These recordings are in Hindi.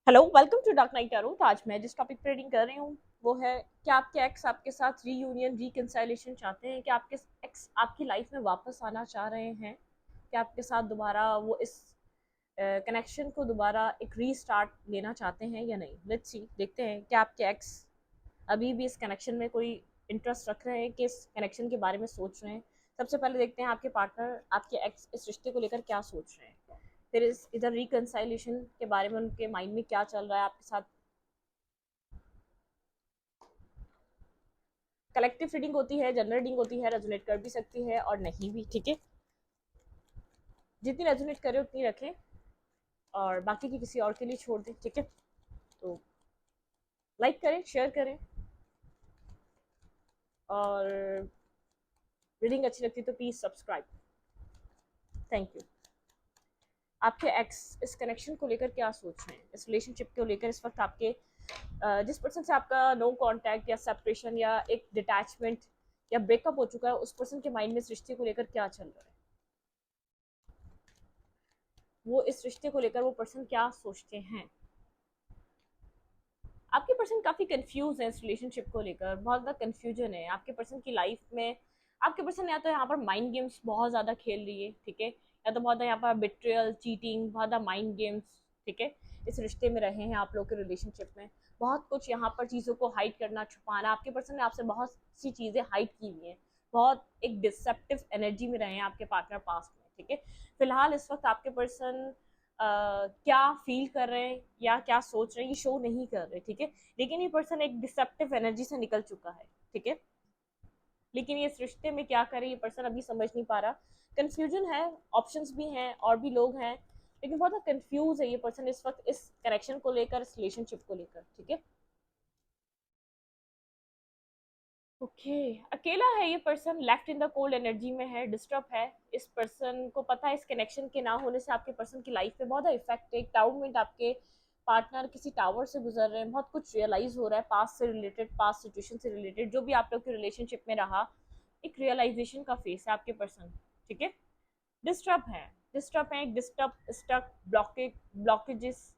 Hello, welcome to Dark Night Tarot. तो आज मैं जिस टॉपिक पर रीडिंग कर रही हूँ वो है कि आपके एक्स आपके साथ रीयूनियन रिकंसाइलेशन चाहते हैं, कि आपके एक्स आपकी लाइफ में वापस आना चाह रहे हैं, कि आपके साथ दोबारा वो इस कनेक्शन को दोबारा एक रीस्टार्ट लेना चाहते हैं या नहीं। लेट्स सी, देखते हैं कि आपके एक्स अभी भी इस कनेक्शन में कोई इंटरेस्ट रख रहे हैं, कि इस कनेक्शन के बारे में सोच रहे हैं। सबसे पहले देखते हैं आपके पार्टनर, आपके एक्स इस रिश्ते को लेकर क्या सोच रहे हैं। फिर इस इधर रिकंसाइलेशन के बारे में उनके माइंड में क्या चल रहा है आपके साथ। कलेक्टिव रीडिंग होती है, जनरल रीडिंग होती है, रेजोनेट कर भी सकती है और नहीं भी, ठीक है। जितनी रेजोनेट करे उतनी रखें और बाकी की किसी और के लिए छोड़ दें, ठीक है। तो लाइक करें, शेयर करें, और रीडिंग अच्छी लगती है तो प्लीज सब्सक्राइब। Thank you. आपके एक्स इस कनेक्शन को लेकर क्या सोच रहे हैं, इस रिलेशनशिप को लेकर इस वक्त आपके जिस पर्सन से आपका नो कांटेक्ट या सेपरेशन या एक डिटैचमेंट या ब्रेकअप हो चुका है, उस पर्सन के माइंड में इस रिश्ते को लेकर क्या चल रहा है। वो इस रिश्ते को लेकर वो पर्सन क्या सोचते हैं। आपके पर्सन काफी कंफ्यूज है इस रिलेशनशिप को लेकर, बहुत ज्यादा कंफ्यूजन है आपके पर्सन की लाइफ में। आपके पर्सन या तो यहाँ पर माइंड गेम्स बहुत ज्यादा खेल रही है, ठीक है, या तो बहुत यहाँ पर बिट्रियल, चीटिंग, बहुत ज्यादा माइंड गेम्स, ठीक है, इस रिश्ते में रहे हैं आप लोग के रिलेशनशिप में। बहुत कुछ यहाँ पर चीज़ों को हाइड करना, छुपाना, आपके पर्सन ने आपसे बहुत सी चीज़ें हाइड की हुई हैं। बहुत एक डिसेप्टिव एनर्जी में रहे हैं आपके पार्टनर पास्ट में, ठीक है। फिलहाल इस वक्त आपके पर्सन क्या फील कर रहे हैं या क्या सोच रहे हैं ये शो नहीं कर रहे, ठीक है। लेकिन ये पर्सन एक डिसेप्टिव एनर्जी से निकल चुका है, ठीक है। लेकिन ये इस रिश्ते में क्या करे ये पर्सन अभी समझ नहीं पा रहा। कंफ्यूजन है, ऑप्शंस भी हैं और भी लोग हैं, लेकिन बहुत कंफ्यूज है ये पर्सन इस वक्त इस कनेक्शन को लेकर, इस रिलेशनशिप को लेकर, ठीक है। ओके, अकेला है ये person, left in the cold energy में है, डिस्टर्ब है। इस पर्सन को पता है इस कनेक्शन के ना होने से आपके पर्सन की लाइफ पे बहुत इफेक्ट है। टाउनमेंट आपके पार्टनर किसी टावर से गुजर रहे हैं, बहुत कुछ रियलाइज हो रहा है पास्ट से रिलेटेड, पास्ट सिचुएशन से रिलेटेड, जो भी आप लोग के रिलेशनशिप में रहा, एक रियलाइजेशन का फेस है आपके पर्सन, ठीक है। डिस्टर्ब है, डिस्टर्ब है, डिस्टर्ब, स्टक, ब्लॉकेजेस।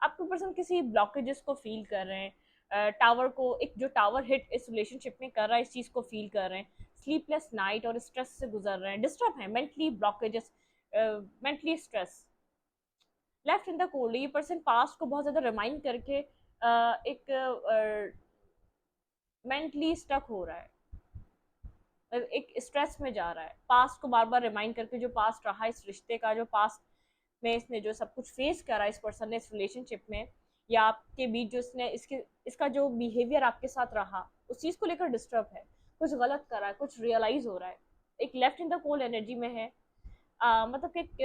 आपके पर्सन किसी ब्लॉकेजेस को फील कर रहे हैं, टावर को, एक जो टावर हिट इस रिलेशनशिप में कर रहा है, इस चीज़ को फील कर रहे हैं। स्लीपलेस नाइट और स्ट्रेस से गुजर रहे हैं, डिस्टर्ब है, mentally blockages, mentally stress. Left in the cold, ये पर्सन पास्ट को बहुत ज़्यादा रिमाइंड करके एक मेंटली स्टक हो रहा है, एक स्ट्रेस में जा रहा है, पास्ट को बार बार रिमाइंड करके, जो पास्ट रहा इस रिश्ते का, जो पास्ट में इसने जो सब कुछ फेस करा इस पर्सन ने इस रिलेशनशिप में, या आपके बीच जो इसने इसके इसका जो बिहेवियर आपके साथ रहा, उस चीज़ को लेकर डिस्टर्ब है, कुछ गलत करा है, कुछ रियलाइज हो रहा है। एक left in the cold energy में है, मतलब कि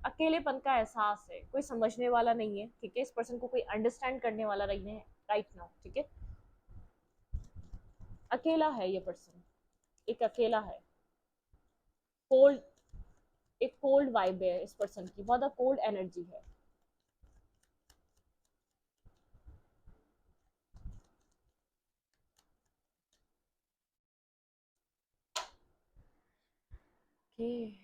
अकेलेपन का एहसास है, कोई समझने वाला नहीं है, ठीक है, इस पर्सन को कोई अंडरस्टैंड करने वाला नहीं है राइट नाउ, ठीक है। अकेला है ये पर्सन, एक अकेला है, कोल्ड, एक कोल्ड वाइब है इस पर्सन की, बहुत कोल्ड एनर्जी है। okay.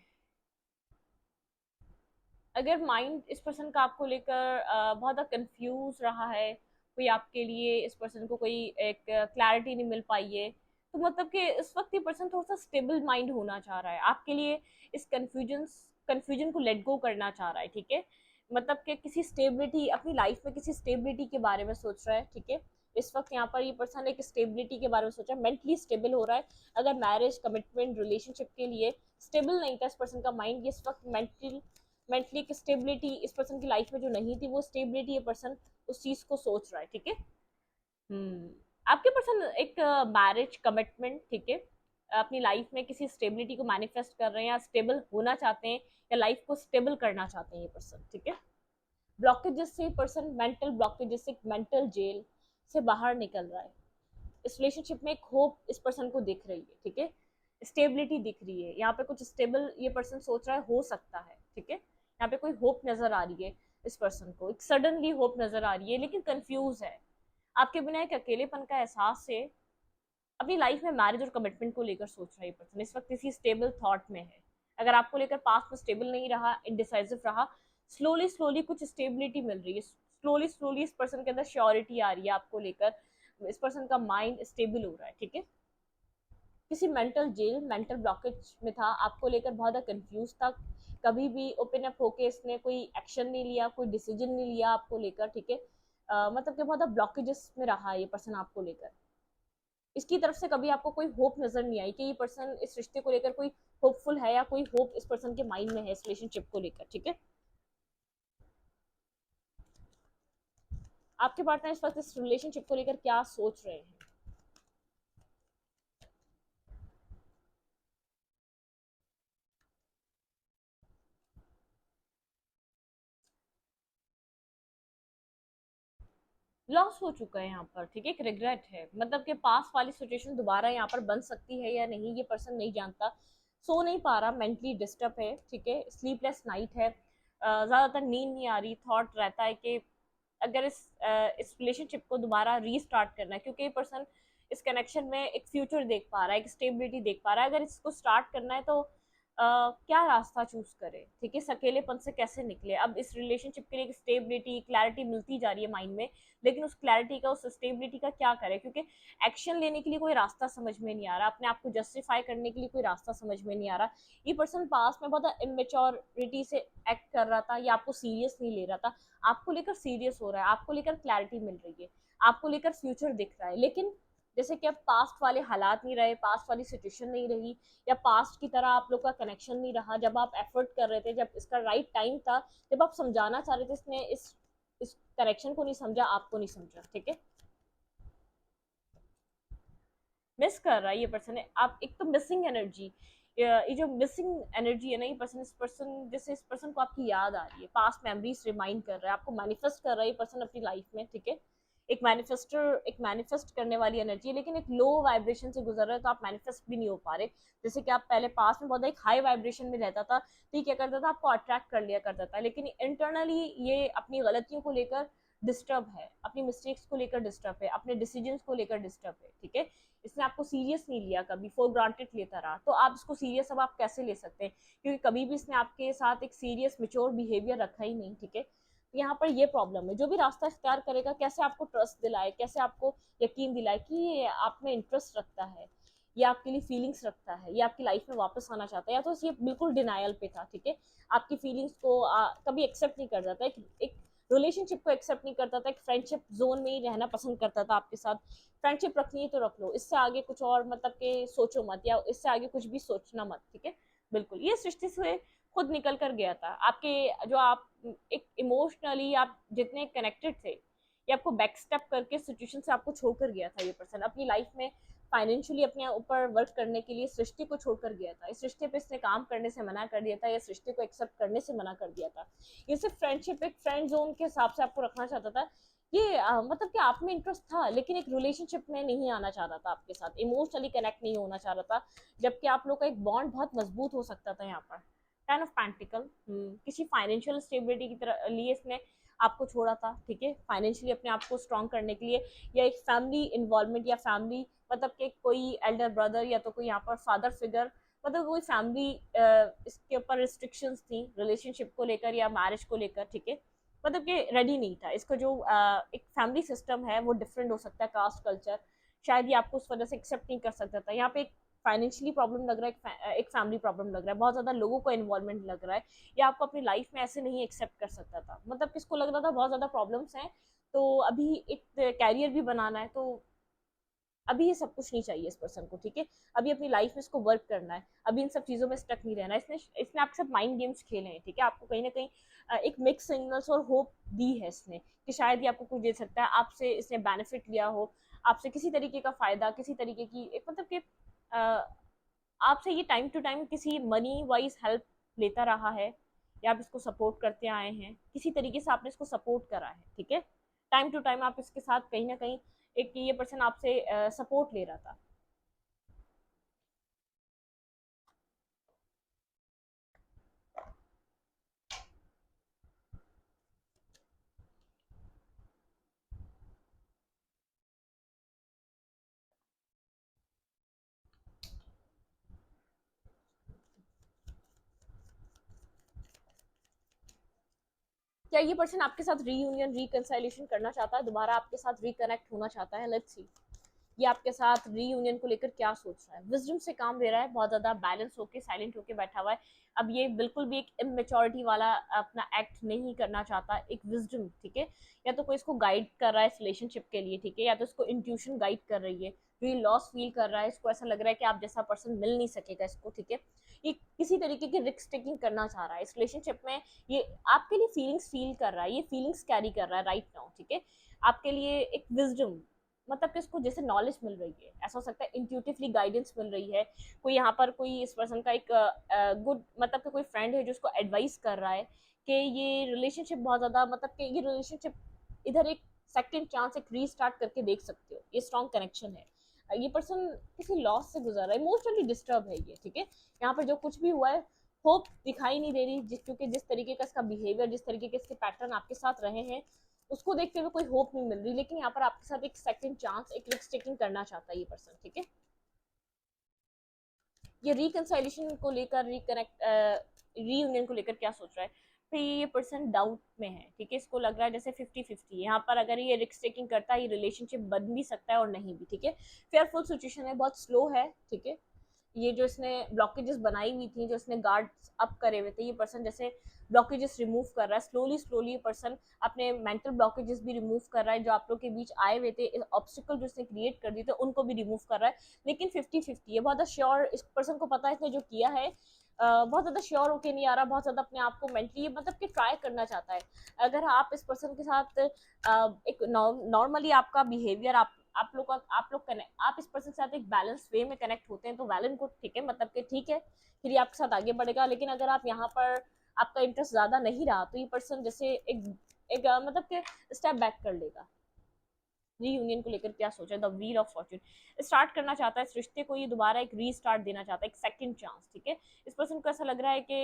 अगर माइंड इस पर्सन का आपको लेकर बहुत कंफ्यूज रहा है, कोई आपके लिए इस पर्सन को कोई एक क्लैरिटी नहीं मिल पाई है, तो मतलब कि इस वक्त ये पर्सन थोड़ा सा स्टेबल माइंड होना चाह रहा है आपके लिए, इस कंफ्यूजन को लेट गो करना चाह रहा है, ठीक है। मतलब कि किसी स्टेबिलिटी अपनी लाइफ में, किसी स्टेबिलिटी के बारे में सोच रहा है, ठीक है। इस वक्त यहाँ पर ये पर्सन एक स्टेबिलिटी के बारे में सोच रहा है, मेंटली स्टेबल हो रहा है। अगर मैरिज, कमिटमेंट, रिलेशनशिप के लिए स्टेबल नहीं था इस पर्सन का माइंड, ये इस वक्त मेंटली एक स्टेबिलिटी इस पर्सन की लाइफ में जो नहीं थी, वो स्टेबिलिटी ये पर्सन उस चीज को सोच रहा है, ठीक है। आपके पर्सन एक मैरिज, कमिटमेंट, ठीक है, अपनी लाइफ में किसी स्टेबिलिटी को मैनिफेस्ट कर रहे हैं या स्टेबल होना चाहते हैं, या लाइफ को स्टेबल करना चाहते हैं ये पर्सन, ठीक है। ब्लॉकेजेस से पर्सन, मेंटल ब्लॉकेजेस से, मेंटल जेल से बाहर निकल रहा है। इस रिलेशनशिप में एक होप इस पर्सन को दिख रही है, ठीक है, स्टेबिलिटी दिख रही है, यहाँ पे कुछ स्टेबल ये पर्सन सोच रहा है हो सकता है, ठीक है। यहाँ पे कोई होप नजर आ रही है इस पर्सन को, एक सडनली होप नजर आ रही है, लेकिन कंफ्यूज है आपके बिना, एक अकेलेपन का एहसास है। अपनी लाइफ में मैरिज और कमिटमेंट को लेकर सोच रहा है ये पर्सन, इस वक्त इसी स्टेबल थॉट में है। अगर आपको लेकर पास्ट में स्टेबल नहीं रहा, इनडिसाइसिव रहा, स्लोली स्लोली कुछ स्टेबिलिटी मिल रही है, स्लोली स्लोली इस पर्सन के अंदर श्योरिटी आ रही है आपको लेकर, इस पर्सन का माइंड स्टेबल हो रहा है, ठीक है। किसी मेंटल जेल, मेंटल ब्लॉकेज में था, आपको लेकर बहुत ज़्यादा कंफ्यूज था, कभी भी ओपन अप होके इसने कोई एक्शन नहीं लिया, कोई डिसीजन नहीं लिया आपको लेकर, ठीक है। मतलब कि बहुत ज़्यादा ब्लॉकेजेस में रहा है ये पर्सन आपको लेकर। इसकी तरफ से कभी आपको कोई होप नजर नहीं आई कि ये पर्सन इस रिश्ते को लेकर कोई होपफुल है, या कोई होप इस पर्सन के माइंड में है इस रिलेशनशिप को लेकर, ठीक है। आपके पार्टनर इस वक्त इस रिलेशनशिप को लेकर क्या सोच रहे हैं? लॉस हो चुका है यहाँ पर, ठीक है, एक रिग्रेट है, मतलब कि पास वाली सिचुएशन दोबारा यहाँ पर बन सकती है या नहीं ये पर्सन नहीं जानता। सो नहीं पा रहा, मेंटली डिस्टर्ब है, ठीक है, स्लीपलेस नाइट है, ज्यादातर नींद नहीं आ रही, थॉट रहता है कि अगर इस रिलेशनशिप को दोबारा रीस्टार्ट करना है, क्योंकि ये पर्सन इस कनेक्शन में एक फ्यूचर देख पा रहा है, एक स्टेबिलिटी देख पा रहा है, अगर इसको स्टार्ट करना है तो क्या रास्ता चूज करे, ठीक है, इस अकेलेपन से कैसे निकले। अब इस रिलेशनशिप के लिए एक स्टेबिलिटी, क्लैरिटी मिलती जा रही है माइंड में, लेकिन उस क्लैरिटी का, उस स्टेबिलिटी का क्या करे, क्योंकि एक्शन लेने के लिए कोई रास्ता समझ में नहीं आ रहा, अपने आप को जस्टिफाई करने के लिए कोई रास्ता समझ में नहीं आ रहा। ये पर्सन पास में बहुत इमेच्योरिटी से एक्ट कर रहा था, या आपको सीरियस नहीं ले रहा था, आपको लेकर सीरियस हो रहा है, आपको लेकर क्लैरिटी मिल रही है, आपको लेकर फ्यूचर दिख रहा है, लेकिन जैसे कि अब पास्ट वाले हालात नहीं रहे, पास्ट वाली सिचुएशन नहीं रही, या पास्ट की तरह आप लोग का कनेक्शन नहीं रहा, जब आप एफर्ट कर रहे थे, जब इसका राइट टाइम था, जब आप समझाना चाह रहे थे, इसने इस कनेक्शन को नहीं समझा, आपको नहीं समझा, ठीक है। मिस कर रहा है ये पर्सन है आप, एक तो मिसिंग एनर्जी, ये जो मिसिंग एनर्जी है ना, ये पर्सन, इस पर्सन जैसे इस पर्सन को आपकी याद आ रही है, पास्ट मेमोरीज रिमाइंड कर रहा है, आपको मैनिफेस्ट कर रहा है ये पर्सन अपनी लाइफ में, ठीक है। एक मैनिफेस्ट करने वाली एनर्जी है, लेकिन एक लो वाइब्रेशन से गुजर रहे हो, तो आप मैनिफेस्ट भी नहीं हो पा रहे। जैसे कि आप पहले पास में बहुत एक हाई वाइब्रेशन में रहता था, तो ये क्या करता था, आपको अट्रैक्ट कर लिया करता था, लेकिन इंटरनली ये अपनी गलतियों को लेकर डिस्टर्ब है, अपनी मिस्टेक्स को लेकर डिस्टर्ब है, अपने डिसीजंस को लेकर डिस्टर्ब है, ठीक है। इसने आपको सीरियस नहीं लिया, कभी फॉर ग्रांटेड लेता रहा, तो आप इसको सीरियस अब आप कैसे ले सकते हैं, क्योंकि कभी भी इसने आपके साथ एक सीरियस मिच्योर बिहेवियर रखा ही नहीं, ठीक है। तो यहाँ पर ये प्रॉब्लम है, जो भी रास्ता इख्तियार करेगा, कैसे आपको ट्रस्ट दिलाए, कैसे आपको यकीन दिलाए कि ये आप में इंटरेस्ट रखता है, ये आपके लिए फीलिंग्स रखता है, ये आपकी लाइफ में वापस आना चाहता है, या तो ये बिल्कुल डिनायल पे था, ठीक है, आपकी फीलिंग्स को कभी एक्सेप्ट नहीं करता था, एक रिलेशनशिप को एक्सेप्ट नहीं करता था, एक फ्रेंडशिप जोन में ही रहना पसंद करता था आपके साथ। फ्रेंडशिप रखनी है तो रख लो, इससे आगे कुछ और मतलब के सोचो मत, या इससे आगे कुछ भी सोचना मत, ठीक है। बिल्कुल ये सृष्टि से खुद निकल कर गया था, आपके जो आप एक इमोशनली आप जितने कनेक्टेड थे, ये आपको बैक स्टेप करके सिचुएशन से आपको छोड़कर गया था ये पर्सन, अपनी लाइफ में फाइनेंशियली अपने ऊपर वर्क करने के लिए सृष्टि को छोड़कर गया था, इस रिश्ते पे इसने काम करने से मना कर दिया था, या सृष्टि को एक्सेप्ट करने से मना कर दिया था। ये सिर्फ फ्रेंडशिप, एक फ्रेंड जोन के हिसाब से आपको रखना चाहता था, ये मतलब कि आप में इंटरेस्ट था, लेकिन एक रिलेशनशिप में नहीं आना चाह रहा था आपके साथ, इमोशनली कनेक्ट नहीं होना चाह रहा था, जबकि आप लोग का एक बॉन्ड बहुत मजबूत हो सकता था यहाँ पर। टेन ऑफ पेंटिकल, किसी फाइनेंशियल स्टेबिलिटी की तरह लिए इसने आपको छोड़ा था, ठीक है, फाइनेंशियली अपने आप को स्ट्रॉन्ग करने के लिए, या एक फैमिली इन्वॉल्वमेंट, या फैमिली मतलब कि कोई एल्डर ब्रदर, या तो कोई यहाँ पर फादर फिगर, मतलब कोई फैमिली इसके ऊपर रिस्ट्रिक्शंस थी रिलेशनशिप को लेकर या मैरिज को लेकर, ठीक है, मतलब कि रेडी नहीं था, इसका जो एक फैमिली सिस्टम है वो डिफरेंट हो सकता है, कास्ट कल्चर, शायद ये आपको उस वजह से एक्सेप्ट नहीं कर सकता था, यहाँ पे एक फाइनेंशियली प्रॉब्लम लग रहा है, एक फैमिली प्रॉब्लम लग रहा है, बहुत ज्यादा लोगों को इन्वॉल्वमेंट लग रहा है, या आपको अपनी लाइफ में ऐसे नहीं एक्सेप्ट कर सकता था, मतलब किसको लग रहा था बहुत ज्यादा प्रॉब्लम्स हैं, तो अभी एक कैरियर भी बनाना है, तो अभी ये सब कुछ नहीं चाहिए इस पर्सन को, ठीक है, अभी अपनी लाइफ में इसको वर्क करना है, अभी इन सब चीजों में स्टक नहीं रहना है, इसने इसने आपके साथ माइंड गेम्स खेले हैं, ठीक है, आपको कहीं ना कहीं एक मिक्स सिग्नल्स और होप दी है इसने, कि शायद ये आपको कुछ दे सकता है, आपसे इसने बेनिफिट लिया हो, आपसे किसी तरीके का फायदा, किसी तरीके की एक मतलब कि आपसे ये टाइम टू टाइम किसी मनी वाइज हेल्प लेता रहा है, या आप इसको सपोर्ट करते आए हैं, किसी तरीके से आपने इसको सपोर्ट करा है, ठीक है, टाइम टू टाइम आप इसके साथ कहीं ना कहीं एक ये पर्सन आपसे सपोर्ट ले रहा था। क्या ये पर्सन आपके साथ रीयूनियन रिकंसाइलेशन करना चाहता है, दोबारा आपके साथ रिकनेक्ट होना चाहता है? लेट्स सी ये आपके साथ रीयूनियन को लेकर क्या सोच रहा है। विजडम से काम ले रहा है, बहुत ज्यादा बैलेंस होके साइलेंट होके बैठा हुआ है। अब ये बिल्कुल भी एक इमेच्योरिटी वाला अपना एक्ट नहीं करना चाहता, एक विजडम, ठीक है। या तो कोई इसको गाइड कर रहा है इस रिलेशनशिप के लिए, ठीक है, या तो इसको इंट्यूशन गाइड कर रही है। जो ये लॉस फील कर रहा है, इसको ऐसा लग रहा है कि आप जैसा पर्सन मिल नहीं सकेगा इसको, ठीक है। ये किसी तरीके की रिस्क टेकिंग करना चाह रहा है इस रिलेशनशिप में। ये आपके लिए फीलिंग्स फील कर रहा है, ये फीलिंग्स कैरी कर रहा है राइट नाउ, ठीक है। आपके लिए एक विजडम, मतलब कि उसको जैसे नॉलेज मिल रही है, ऐसा हो सकता है इंट्यूटिवली गाइडेंस मिल रही है। कोई यहाँ पर कोई इस पर्सन का एक गुड, मतलब कि कोई फ्रेंड है जो उसको एडवाइस कर रहा है कि ये रिलेशनशिप बहुत ज्यादा, मतलब कि ये रिलेशनशिप इधर एक सेकंड चांस, एक रीस्टार्ट करके देख सकते हो, ये स्ट्रॉन्ग कनेक्शन है। ये पर्सन किसी लॉस से गुजर रहा है, इमोशनली डिस्टर्ब है ये, ठीक है। यहाँ पर जो कुछ भी हुआ है, होप दिखाई नहीं दे रही, क्योंकि जिस तरीके का इसका बिहेवियर, जिस तरीके के इसके पैटर्न आपके साथ रहे हैं, उसको देखते हुए कोई होप नहीं मिल रही। लेकिन यहाँ पर आपके साथ एक सेकंड चांस, एक रिस्क टेकिंग करना चाहता है ये पर्सन, ठीक है। ये रिकंसाइलेशन को लेकर, रिकनेक्ट, रीयूनियन को लेकर क्या सोच रहा है? तो ये पर्सन डाउट में है, ठीक है। इसको लग रहा है जैसे 50-50 यहाँ पर, अगर ये रिस्क टेकिंग करता है, ये रिलेशनशिप बन भी सकता है और नहीं भी, ठीक है। फेयरफुल सिचुएशन है, बहुत स्लो है, ठीक है। ये जो इसने ब्लॉकेजेस बनाई हुई थी, जो इसने गार्ड्स अप करे हुए थे, ये पर्सन जैसे ब्लॉकेजेस रिमूव कर रहा है स्लोली स्लोली। ये पर्सन अपने मेंटल ब्लॉकेजेस भी रिमूव कर रहा है, जो आप लोग के बीच आए हुए थे, ऑब्स्टिकल जो इसने क्रिएट कर दिए थे, उनको भी रिमूव कर रहा है। लेकिन 50-50 है, बहुत श्योर इस पर्सन को पता है इसने जो किया है। बहुत ज्यादा श्योर होके नहीं आ रहा, बहुत ज्यादा अपने आप को मेंटली, मतलब कि ट्राई करना चाहता है। अगर आप इस पर्सन के साथ एक नॉर्मली आपका बिहेवियर, आप लोग का, आप इस पर्सन के साथ एक बैलेंस वे में कनेक्ट होते हैं तो वेल एंड गुड, ठीक है, मतलब कि ठीक है, फिर ये आपके साथ आगे बढ़ेगा। लेकिन अगर आप यहाँ पर आपका इंटरेस्ट ज्यादा नहीं रहा, तो ये पर्सन जैसे एक मतलब कि स्टेप बैक कर लेगा। रीयूनियन को लेकर क्या सोचा है? The wheel of Fortune, start करना चाहता है इस रिश्ते को, ये दोबारा एक रीस्टार्ट देना चाहता है, एक सेकंड चांस, ठीक है। इस पर्सन को ऐसा लग रहा है कि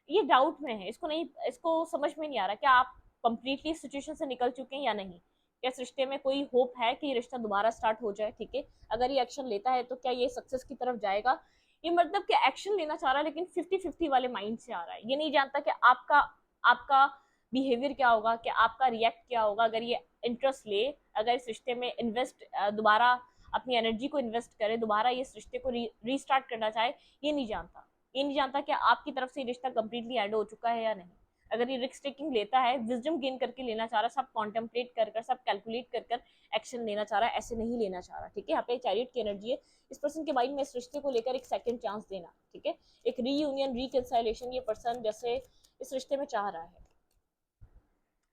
ये डाउट में है, इसको नहीं, इसको समझ में नहीं आ रहा क्या आप कंप्लीटली इस सिचुएशन से निकल चुके हैं या नहीं। क्या इस रिश्ते में कोई होप है कि ये रिश्ता दोबारा स्टार्ट हो जाए, ठीक है। अगर ये एक्शन लेता है तो क्या ये सक्सेस की तरफ जाएगा? ये मतलब कि एक्शन लेना चाह रहा है, लेकिन 50-50 वाले माइंड से आ रहा है। ये नहीं जानता कि आपका आपका बिहेवियर क्या होगा, कि आपका रिएक्ट क्या होगा अगर ये इंटरेस्ट ले, अगर इस रिश्ते में इन्वेस्ट, दोबारा अपनी एनर्जी को इन्वेस्ट करे, दोबारा ये इस रिश्ते को रीस्टार्ट करना चाहे। ये नहीं जानता, ये नहीं जानता कि आपकी तरफ से ये रिश्ता कंप्लीटली एंड हो चुका है या नहीं। अगर ये रिस्क टेकिंग लेता है, विजडम गेन करके लेना चाह रहा है, सब कॉन्टेम्पलेट कर कर, सब कैलकुलेट कर कर एक्शन लेना चाह रहा है, ऐसे नहीं लेना चाह रहा, ठीक है। यहाँ पे चैरियट की एनर्जी है, इस पर्सन के माइंड में इस रिश्ते को लेकर एक सेकंड चांस देना, ठीक है, एक रीयूनियन रिकंसाइलेशन ये पर्सन जैसे इस रिश्ते में चाह रहा है।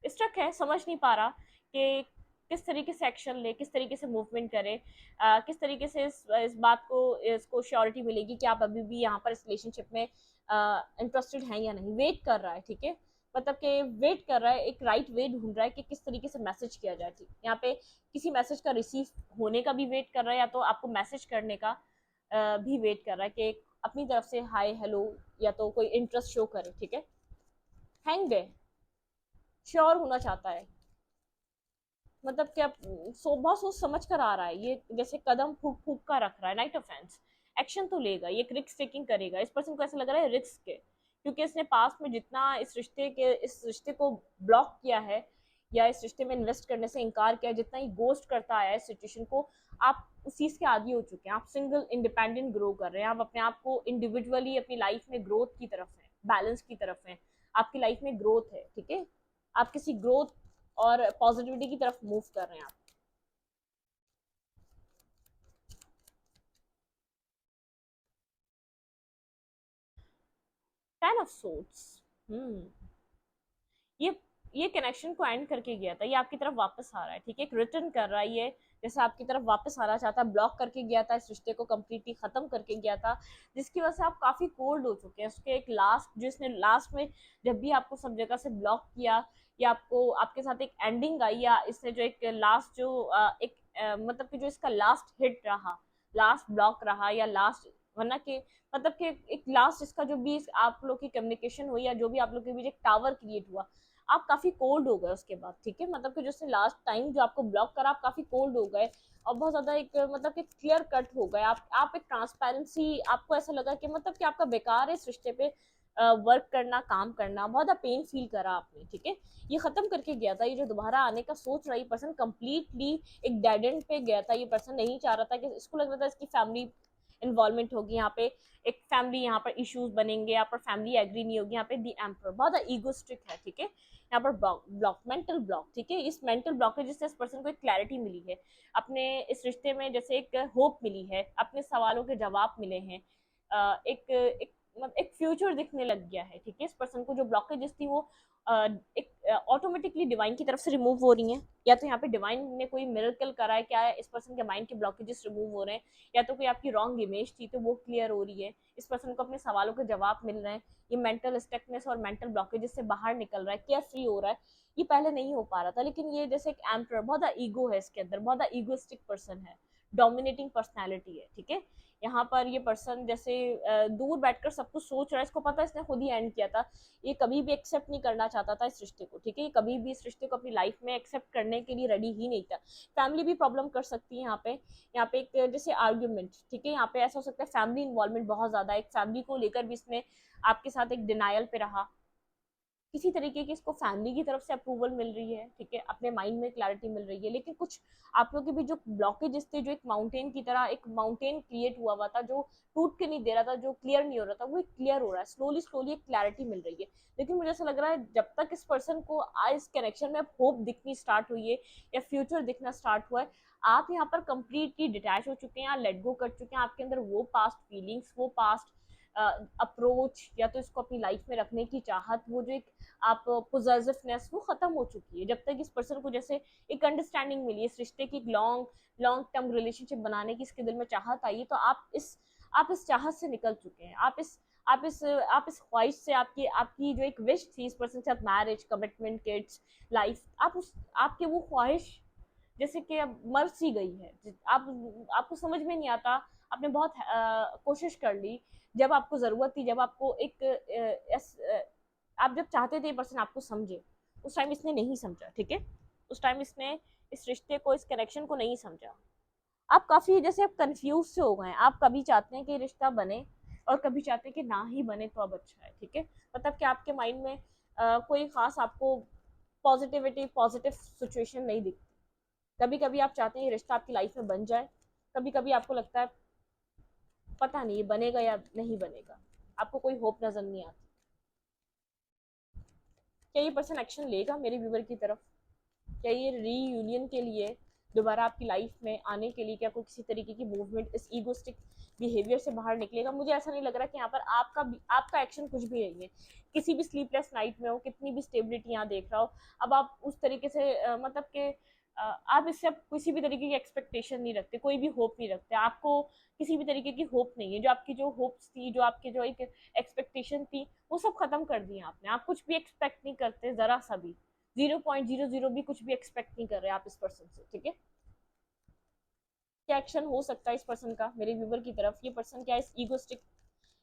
स्ट्रक है, समझ नहीं पा रहा कि किस तरीके से एक्शन ले, किस तरीके से मूवमेंट करे, किस तरीके से इस बात को, इसको श्योरिटी मिलेगी कि आप अभी भी यहाँ पर इस रिलेशनशिप में इंटरेस्टेड हैं या नहीं। वेट कर रहा है, ठीक है, मतलब कि वेट कर रहा है, एक राइट वे ढूंढ रहा है कि किस तरीके से मैसेज किया जाए, ठीक। यहाँ पे किसी मैसेज का रिसीव होने का भी वेट कर रहा है, या तो आपको मैसेज करने का भी वेट कर रहा है कि अपनी तरफ से हाय हेलो या तो कोई इंटरेस्ट शो करे, ठीक है। हैंग है, श्योर होना चाहता है, मतलब क्या, बहुत सोच समझ कर आ रहा है ये, जैसे कदम फूक फूक का रख रहा है। नाइट ऑफेंस, एक्शन तो लेगा, ये रिस्क टेकिंग करेगा। इस पर्सन को ऐसा लग रहा है रिस्क है, क्योंकि इसने पास्ट में जितना इस रिश्ते को ब्लॉक किया है, या इस रिश्ते में इन्वेस्ट करने से इनकार किया, जितना ही गोस्ट करता आया है इस सिचुएशन को, आप उस चीज के आदी हो चुके हैं। आप सिंगल इंडिपेंडेंट ग्रो कर रहे हैं, आप अपने आप को इंडिविजुअली अपनी लाइफ में ग्रोथ की तरफ है, बैलेंस की तरफ है, आपकी लाइफ में ग्रोथ है, ठीक है। आप किसी ग्रोथ और पॉजिटिविटी की तरफ मूव कर रहे हैं आप। टेन ऑफ सोर्ड्स, हम्म, ये ये कनेक्शन को एंड करके गया था, ये आपकी तरफ वापस आ रहा है, ठीक है, एक रिटर्न कर रहा है ये, जैसे आपकी तरफ वापस आना चाहता है। ब्लॉक करके गया था, इस रिश्ते को कंप्लीटली खत्म करके गया था, जिसकी वजह से आप काफी कोल्ड हो चुके हैं। उसके एक लास्ट, जिसने लास्ट में जब भी आपको सब जगह से ब्लॉक किया, या आपको आपके साथ एक एंडिंग आई, या इसने जो एक लास्ट जो एक मतलब कि जो इसका लास्ट हिट रहा, लास्ट ब्लॉक रहा, या लास्ट, वरना के मतलब कि एक लास्ट इसका जो भी आप लोग की कम्युनिकेशन हुई, या जो भी आप लोग के बीच एक टावर क्रिएट हुआ, आप काफी कोल्ड हो गए उसके बाद, ठीक है। मतलब कि जैसे लास्ट टाइम जो आपको ब्लॉक करा, आप काफी कोल्ड हो गए, और बहुत ज्यादा एक मतलब कि क्लियर कट हो गए आप एक ट्रांसपेरेंसी, आपको ऐसा लगा कि मतलब कि आपका बेकार है इस रिश्ते पे, वर्क करना, काम करना, बहुत पेन फील करा आपने, ठीक है, ये खत्म करके गया था। ये जो दोबारा आने का सोच रहा, ये पर्सन कंप्लीटली एक डेड एंड पे गया था। ये पर्सन नहीं चाह रहा था, कि इसको लग रहा था इसकी फैमिली इन्वॉल्वमेंट होगी यहाँ पे, एक फैमिली यहाँ पर इश्यूज बनेंगे, यहाँ पर फैमिली एग्री नहीं होगी। यहाँ पे दी एम्पर बहुत ईगोस्टिक है, ठीक है, यहाँ पर ब्लॉक, मेंटल ब्लॉक, ठीक है। इस मेंटल ब्लॉकेज से इस पर्सन को एक क्लैरिटी मिली है अपने इस रिश्ते में, जैसे एक होप मिली है, अपने सवालों के जवाब मिले हैं, एक मतलब एक फ्यूचर दिखने लग गया है, ठीक है। इस पर्सन को जो ब्लॉकेजेस थी वो एक ऑटोमेटिकली डिवाइन की तरफ से रिमूव हो रही हैं, या तो यहाँ पे डिवाइन ने कोई मिरेकल करा है, क्या है, इस पर्सन के माइंड के ब्लॉकेजेस रिमूव हो रहे हैं, या तो कोई आपकी रॉन्ग इमेज थी तो वो क्लियर हो रही है, इस पर्सन को अपने सवालों के जवाब मिल रहे हैं, ये मेंटल स्टकनेस और मेंटल ब्लॉकेजेस से बाहर निकल रहा है, केयर फ्री हो रहा है। ये पहले नहीं हो पा रहा था, लेकिन ये जैसे एक एम्पर, बहुत ईगो है इसके अंदर, बहुत ईगोस्टिक पर्सन है, डोमिनेटिंग पर्सनैलिटी है, ठीक है। यहाँ पर ये पर्सन जैसे दूर बैठकर सब कुछ सोच रहा है, इसको पता है इसने खुद ही एंड किया था, ये कभी भी एक्सेप्ट नहीं करना चाहता था इस रिश्ते को, ठीक है, ये कभी भी इस रिश्ते को अपनी लाइफ में एक्सेप्ट करने के लिए रेडी ही नहीं था। फैमिली भी प्रॉब्लम कर सकती है यहाँ पे एक जैसे आर्ग्यूमेंट, ठीक है, यहाँ पे ऐसा हो सकता है फैमिली इन्वॉल्वमेंट बहुत ज्यादा है, एक फैमिली को लेकर भी इसने आपके साथ एक डिनायल पे रहा, किसी तरीके की इसको फैमिली की तरफ से अप्रूवल मिल रही है, ठीक है, अपने माइंड में क्लैरिटी मिल रही है, लेकिन कुछ आप लोग के भी जो ब्लॉकेजेस थे, जो एक माउंटेन की तरह एक माउंटेन क्रिएट हुआ था, जो टूट के नहीं दे रहा था, जो क्लियर नहीं हो रहा था, वो क्लियर हो रहा है, स्लोली स्लोली एक क्लैरिटी मिल रही है। लेकिन मुझे ऐसा लग रहा है जब तक इस पर्सन को इस कनेक्शन में होप दिखनी स्टार्ट हुई है, या फ्यूचर दिखना स्टार्ट हुआ है, आप यहाँ पर कंप्लीटली डिटैच हो चुके हैं, लेट गो कर चुके हैं, आपके अंदर वो पास्ट फीलिंग्स, वो पास्ट अप्रोच, या तो इसको अपनी लाइफ में रखने की चाहत, वो जो एक आप पोजेसिवनेस, वो खत्म हो चुकी है। जब तक इस पर्सन को जैसे एक अंडरस्टैंडिंग मिली, इस रिश्ते की लॉन्ग लॉन्ग टर्म रिलेशनशिप बनाने की इसके दिल में चाहत आई, तो आप इस चाहत से निकल चुके हैं, आप इस ख्वाहिश से, आपकी आपकी जो एक विश थी इस पर्सन से, आप मैरिज, कमिटमेंट, किड्स, लाइफ, आप उस आपके वो ख्वाहिश जैसे कि अब मर सी गई है। आप आपको समझ में नहीं आता, आपने बहुत कोशिश कर ली, जब आपको जरूरत थी, जब आपको एक आप जब चाहते थे ये पर्सन आपको समझे, उस टाइम इसने नहीं समझा, ठीक है, उस टाइम इसने इस रिश्ते को, इस कनेक्शन को नहीं समझा। आप काफी जैसे आप कंफ्यूज से हो गए हैं, आप कभी चाहते हैं कि रिश्ता बने और कभी चाहते हैं कि ना ही बने तो अब अच्छा है, ठीक है, मतलब कि आपके माइंड में कोई खास आपको पॉजिटिविटी, पॉजिटिव सिचुएशन नहीं दिखती। कभी कभी आप चाहते हैं ये रिश्ता आपकी लाइफ में बन जाए, कभी कभी आपको लगता है पता नहीं ये बनेगा या नहीं बनेगा, आपको कोई होप नजर नहीं आती। क्या ये पर्सन एक्शन लेगा मेरे व्यूवर की तरफ? क्या ये रीयूनियन के लिए, दोबारा आपकी लाइफ में आने के लिए, क्या कोई किसी तरीके की मूवमेंट इस ईगोस्टिक बिहेवियर से बाहर निकलेगा? मुझे ऐसा नहीं लग रहा कि यहाँ पर आपका एक्शन कुछ भी नहीं है। किसी भी स्लीपलेस नाइट में हो, कितनी भी स्टेबिलिटी यहाँ देख रहा हो, अब आप उस तरीके से मतलब कि आप इससे अब किसी भी तरीके की एक्सपेक्टेशन नहीं रखते, कोई भी होप नहीं रखते, आपको किसी भी तरीके की होप नहीं है। जो आपकी जो होप्स थी, जो आपकी जो एक एक्सपेक्टेशन थी, वो सब खत्म कर दी आपने। आप कुछ भी एक्सपेक्ट नहीं करते, जरा सा भी 0.00 भी कुछ भी एक्सपेक्ट नहीं कर रहे आप इस पर्सन से, ठीक है। क्या एक्शन हो सकता है इस पर्सन का मेरे व्यूवर की तरफ? ये पर्सन क्या इस ईगोस्टिक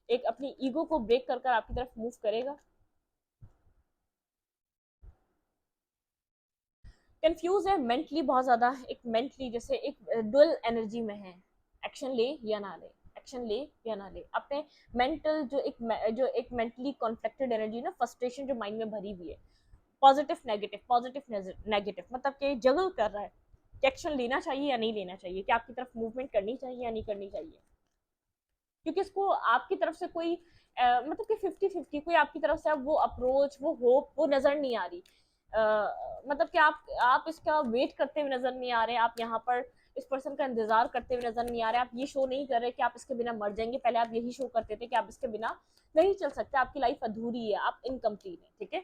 एक अपनी ईगो को ब्रेक कर कर आपकी तरफ मूव करेगा? कंफ्यूज है मेंटली, बहुत ज्यादा एक मेंटली जैसे एक डुअल एनर्जी में है, एक्शन ले या ना ले, एक्शन ले या ना ले, अपने मेंटल जो एक मेंटली कॉन्फ्लिक्टेड एनर्जी ना, फ्रस्ट्रेशन जो माइंड में भरी हुई है, पॉजिटिव नेगेटिव, मतलब कि जगल कर रहा है कि एक्शन लेना चाहिए या नहीं लेना चाहिए, कि आपकी तरफ मूवमेंट करनी चाहिए या नहीं करनी चाहिए, क्योंकि इसको आपकी तरफ से कोई मतलब कि 50-50 कोई आपकी तरफ से अब वो अप्रोच, वो होप, वो नजर नहीं आ रही। मतलब कि आप इसका वेट करते हुए नजर नहीं आ रहे, आप यहाँ पर इस पर्सन का इंतजार करते हुए नजर नहीं आ रहे, आप ये शो नहीं कर रहे कि आप इसके बिना मर जाएंगे। पहले आप यही शो करते थे कि आप इसके बिना नहीं चल सकते, आपकी लाइफ अधूरी है, आप इनकम्प्लीट है, ठीक है।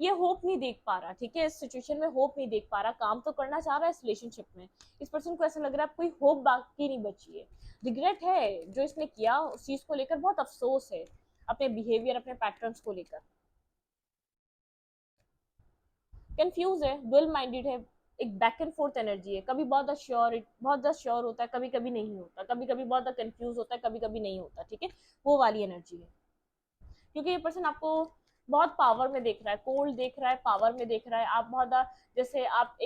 ये होप नहीं देख पा रहा, ठीक है, इस सिचुएशन में होप नहीं देख पा रहा, काम तो करना चाह रहा है इस रिलेशनशिप में, इस पर्सन को ऐसा लग रहा है कोई होप बाकी नहीं बची है, रिग्रेट है जो इसने किया उस चीज को लेकर, बहुत अफसोस है अपने बिहेवियर, अपने पैटर्न्स को लेकर, कंफ्यूज है, डुअल माइंडेड है, एक बैक एंड फोर्थ एनर्जी है, कभी बहुत ज्यादा श्योर होता है, कभी कभी नहीं होता, कभी कभी बहुत ज्यादा कंफ्यूज होता है, कभी कभी नहीं होता, ठीक है, वो वाली एनर्जी है। क्योंकि ये पर्सन आपको बहुत पावर में देख रहा है, कोल्ड देख रहा है, पावर में देख रहा है, आप बहुत जैसे आप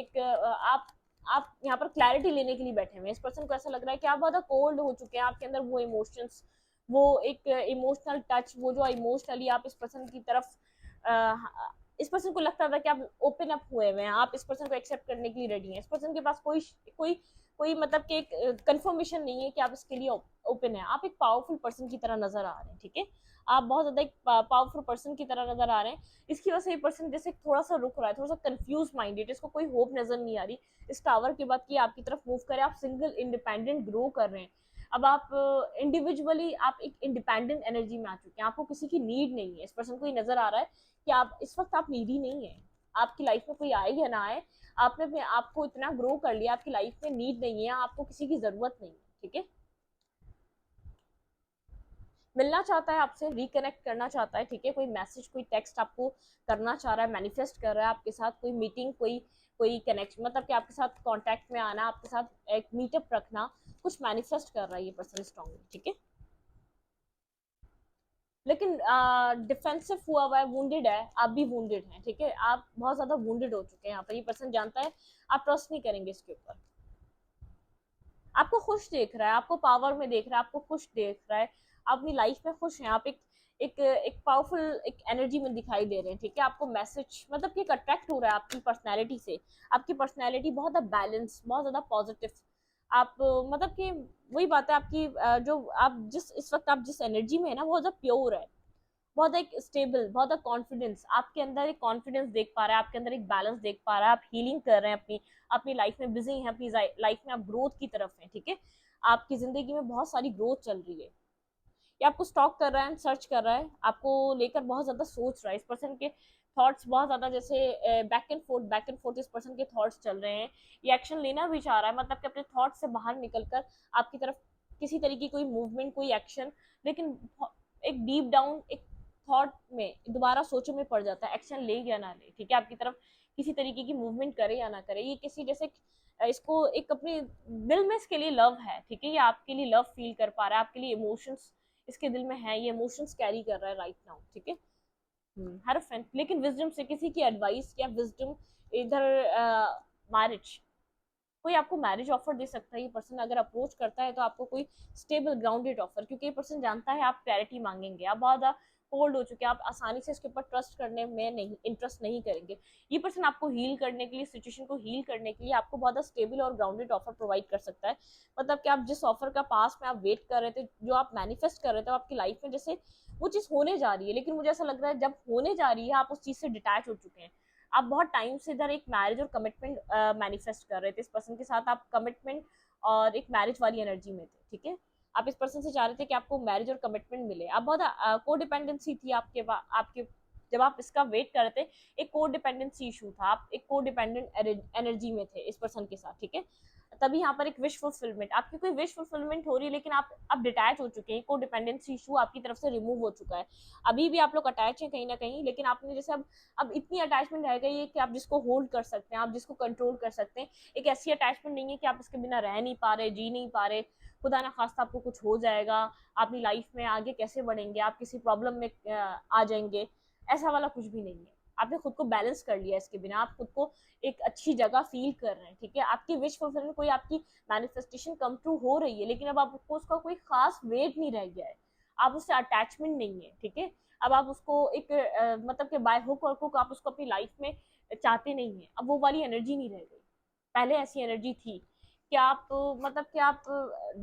यहाँ पर क्लैरिटी लेने के लिए बैठे हुए हैं, इस पर्सन को ऐसा लग रहा है कि आप बहुत कोल्ड हो चुके हैं, आपके अंदर वो इमोशंस, वो एक इमोशनल टच, वो जो इमोशनली आप इस पर्सन की तरफ इस पर्सन को लगता था कि आप ओपन अप हुए हैं, आप इस पर्सन को एक्सेप्ट करने के लिए रेडी हैं, इस पर्सन के पास कोई कोई मतलब कि एक कंफर्मेशन नहीं है कि आप इसके लिए ओपन है, आप एक पावरफुल पर्सन की तरह नजर आ रहे हैं, ठीक है, आप बहुत ज्यादा एक पावरफुल पर्सन की तरह नजर आ रहे हैं। इसकी वजह से ये पर्सन जैसे थोड़ा सा रुक रहा है, थोड़ा सा कंफ्यूज माइंडेड, इसको कोई होप नजर नहीं आ रही इस टावर के बाद कि आपकी तरफ मूव करे, आप सिंगल इंडिपेंडेंट ग्रो कर रहे हैं। अब आप इंडिविजुअली आप एक इंडिपेंडेंट एनर्जी में आ चुके हैं, आपको किसी की नीड नहीं है, इस पर्सन को ये नजर आ रहा है कि आप इस वक्त आप नीडी नहीं है, आपकी लाइफ में कोई आए या ना आए, आपने अपने आप को इतना ग्रो कर लिया, आपकी लाइफ में नीड नहीं है, आपको किसी की जरूरत नहीं है, ठीक है। मिलना चाहता है आपसे, रिकनेक्ट करना चाहता है, ठीक है, कोई मैसेज कोई टेक्स्ट आपको करना चाह रहा है, मैनिफेस्ट कर रहा है आपके साथ, कोई मीटिंग कोई कोई कनेक्शन, मतलब कि आपके साथ कांटेक्ट में आना, आपके साथ एक मीटअप रखना, कुछ मैनिफेस्ट कर रहा है ये पर्सन स्ट्रांगली, ठीक है। लेकिन डिफेंसिव हुआ हुआ है, वुंडेड है, आप भी वुंडेड हैं, ठीक है, आप बहुत ज्यादा वुंडेड हो चुके हैं यहाँ पर, ये पर्सन जानता है आप ट्रस्ट नहीं करेंगे इसके ऊपर, आपको खुश देख रहा है, आपको पावर में देख रहा है, आपको खुश देख रहा है, आप अपनी लाइफ में खुश हैं, आप एक पावरफुल एक एनर्जी में दिखाई दे रहे हैं, ठीक है, आपको मैसेज मतलब कि एक अट्रैक्ट हो रहा है आपकी पर्सनैलिटी से, आपकी पर्सनैलिटी बहुत ज्यादा बैलेंस, बहुत ज्यादा पॉजिटिव, आप मतलब कि वही बात है आपकी जो आप जिस इस वक्त आप जिस एनर्जी में है ना, बहुत ज्यादा प्योर है, बहुत एक स्टेबल, बहुत कॉन्फिडेंस, आपके अंदर एक कॉन्फिडेंस देख पा रहा है, आपके अंदर एक बैलेंस देख पा रहा है, आप हीलिंग कर रहे हैं, अपनी अपनी लाइफ में बिजी हैं, अपनी लाइफ में आप ग्रोथ की तरफ हैं, ठीक है, आपकी जिंदगी में बहुत सारी ग्रोथ चल रही है, ये आपको स्टॉक कर रहा है, सर्च कर रहा है, आपको लेकर बहुत ज्यादा सोच रहा है, इस पर्सन के थॉट्स बहुत ज्यादा जैसे बैक एंड फोर्थ इस पर्सन के थॉट्स चल रहे हैं, ये एक्शन लेना भी चाह रहा है, मतलब कि अपने थॉट्स से बाहर निकलकर आपकी तरफ किसी तरीके की कोई मूवमेंट कोई एक्शन, लेकिन एक डीप डाउन एक थॉट में दोबारा सोचो में पड़ जाता है, एक्शन ले या ना ले, ठीक है, आपकी तरफ किसी तरीके की मूवमेंट करे या ना करे, ये किसी जैसे इसको एक अपने दिल में इसके लिए लव है, ठीक है, ये आपके लिए लव फील कर पा रहा है, आपके लिए इमोशंस इसके दिल में है, ये इमोशंस कैरी कर रहा है राइट नाउ, ठीक है। हर फ्रेंड लेकिन विजडम से, किसी की एडवाइस या विजडम, इधर मैरिज, कोई आपको मैरिज ऑफर दे सकता है ये पर्सन, अगर अप्रोच करता है तो आपको कोई स्टेबल ग्राउंडेड ऑफर, क्योंकि ये पर्सन जानता है आप क्लैरिटी मांगेंगे, आप बहुत ज़्यादा कोल्ड हो चुके हैं, आप आसानी से इसके ऊपर ट्रस्ट करने में नहीं इंटरेस्ट नहीं करेंगे, ये पर्सन आपको हील करने के लिए, सिचुएशन को हील करने के लिए आपको बहुत स्टेबल और ग्राउंडेड ऑफर प्रोवाइड कर सकता है, मतलब कि आप जिस ऑफर का पास में आप वेट कर रहे थे, जो आप मैनिफेस्ट कर रहे थे, आपकी लाइफ में जैसे वो चीज़ होने जा रही है, लेकिन मुझे ऐसा लग रहा है जब होने जा रही है आप उस चीज़ से डिटैच हो चुके हैं, आप बहुत टाइम से इधर एक मैरिज और कमिटमेंट मैनिफेस्ट कर रहे थे, इस पर्सन के साथ आप कमिटमेंट और एक मैरिज वाली एनर्जी में थे, ठीक है, आप इस पर्सन से चाह रहे थे कि आपको मैरिज और कमिटमेंट मिले, आप बहुत को डिपेंडेंसी थी आपके जब आप इसका वेट कर रहे थे, एक को डिपेंडेंसी इशू था, आप एक को डिपेंडेंट एनर्जी में थे इस पर्सन के साथ, ठीक है, तभी यहाँ पर एक विश फुलफिलमेंट, आपकी कोई विश फुलफिलमेंट हो रही है, लेकिन आप डिटैच हो चुके हैं, को डिपेंडेंसी इशू आपकी तरफ से रिमूव हो चुका है, अभी भी आप लोग अटैच हैं कहीं ना कहीं, लेकिन आपने जैसे अब इतनी अटैचमेंट रह गई है कि आप जिसको होल्ड कर सकते हैं, आप जिसको कंट्रोल कर सकते हैं, एक ऐसी अटैचमेंट नहीं है कि आप इसके बिना रह नहीं पा रहे, जी नहीं पा रहे, खुदा ना खास्ता आपको कुछ हो जाएगा, आप अपनी लाइफ में आगे कैसे बढ़ेंगे, आप किसी प्रॉब्लम में आ जाएंगे, ऐसा वाला कुछ भी नहीं है, आपने खुद को बैलेंस कर लिया, इसके बिना आप खुद को एक अच्छी जगह फील कर रहे हैं, ठीक है, आपकी विश फुलफिलमेंट कोई आपकी मैनिफेस्टेशन कम ट्रू हो रही है, लेकिन अब आपको उसका कोई खास वेट नहीं रह गया है, आप उससे अटैचमेंट नहीं है, ठीक है, अब आप उसको एक मतलब कि बाय हुक और हुक आप उसको अपनी लाइफ में चाहते नहीं है, अब वो वाली एनर्जी नहीं रह गई, पहले ऐसी एनर्जी थी कि आप मतलब कि आप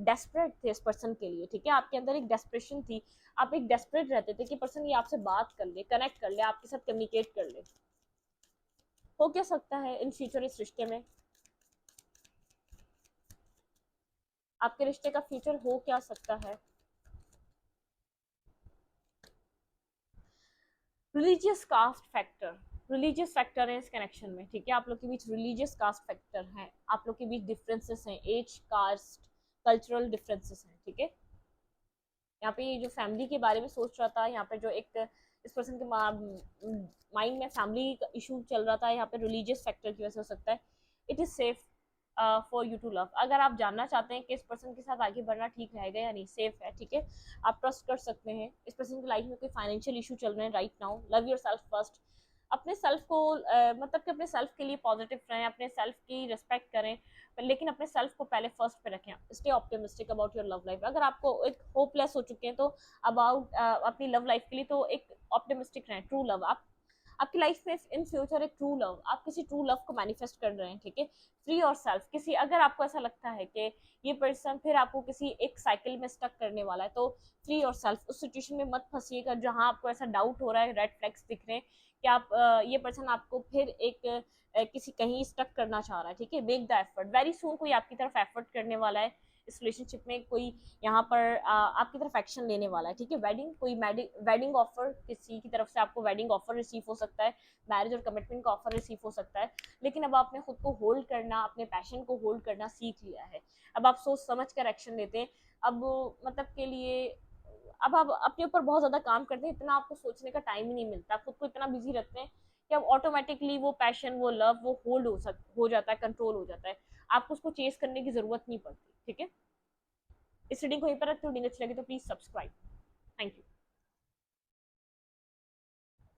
डेस्परेट थे इस पर्सन के लिए, ठीक है, आपके अंदर एक डेस्परेशन थी, आप एक डेस्परेट रहते थे कि पर्सन ये आपसे बात कर ले, कनेक्ट कर ले, आपके साथ कम्युनिकेट कर ले, हो क्या सकता है इन फ्यूचर इस रिश्ते में, आपके रिश्ते का फ्यूचर हो क्या सकता है, religious caste factor, religious factor है इस कनेक्शन में, ठीक है, आप लोग के बीच रिलीजियस कास्ट फैक्टर है, आप लोग के बीच डिफरेंसेस हैं, एज कास्ट कल्चरल डिफरेंसेस हैं, ठीक है, यहाँ पे ये जो फैमिली के बारे में सोच रहा था, यहाँ पे जो एक इस पर्सन के माइंड में फैमिली का इशू चल रहा था, यहाँ पे रिलीजियस फैक्टर की वजह से हो सकता है, it is safe for you to love, अगर आप जानना चाहते हैं कि इस पर्सन के साथ आगे बढ़ना ठीक रहेगा या नहीं, सेफ है, ठीक है, आप ट्रस्ट कर सकते हैं, इस पर्सन की लाइफ में कोई फाइनेंशियल इशू चल रहे हैं right now, love your self first, अपने सेल्फ को मतलब कि अपने सेल्फ के लिए पॉजिटिव रहें, अपने सेल्फ की रिस्पेक्ट करें, लेकिन अपने सेल्फ को पहले फर्स्ट पे रखें। Stay optimistic about your love life. अगर आपको एक होपलेस हो चुके हैं तो अबाउट अपनी लव लाइफ के लिए तो एक ऑप्टिमिस्टिक रहें। ट्रू लव, आप आपकी लाइफ में इन फ्यूचर एक ट्रू लव, आप किसी ट्रू लव को मैनिफेस्ट कर रहे हैं, ठीक है। फ्री और सेल्फ किसी, अगर आपको ऐसा लगता है कि ये पर्सन फिर आपको किसी एक साइकिल में स्टक करने वाला है, तो फ्री और सेल्फ, उस सिचुएशन में मत फंसिएगा जहां आपको ऐसा डाउट हो रहा है, रेड फ्लैग्स दिख रहे हैं कि आप ये पर्सन आपको फिर एक किसी कहीं स्टक करना चाह रहा है, ठीक है। Make the effort, very soon कोई आपकी तरफ एफर्ट करने वाला है, इस रिलेशनशिप में कोई यहाँ पर आपकी तरफ एक्शन लेने वाला है, ठीक है। वेडिंग, कोई वेडिंग ऑफर, किसी की तरफ से आपको वेडिंग ऑफर रिसीव हो सकता है, मैरिज और कमिटमेंट का ऑफर रिसीव हो सकता है। लेकिन अब आपने खुद को होल्ड करना, अपने पैशन को होल्ड करना सीख लिया है। अब आप सोच समझ कर एक्शन लेते हैं। अब मतलब के लिए अब आप अपने ऊपर बहुत ज्यादा काम करते हैं, इतना आपको सोचने का टाइम ही नहीं मिलता, खुद को इतना बिजी रखते हैं कि अब ऑटोमेटिकली वो पैशन, वो लव, वो होल्ड हो जाता है, कंट्रोल हो जाता है। आपको उसको चेस करने की जरूरत नहीं पड़ती, ठीक है। इस रीडिंग को यहीं पर रखते हो। रीडिंग अच्छी लगी तो प्लीज सब्सक्राइब। Thank you.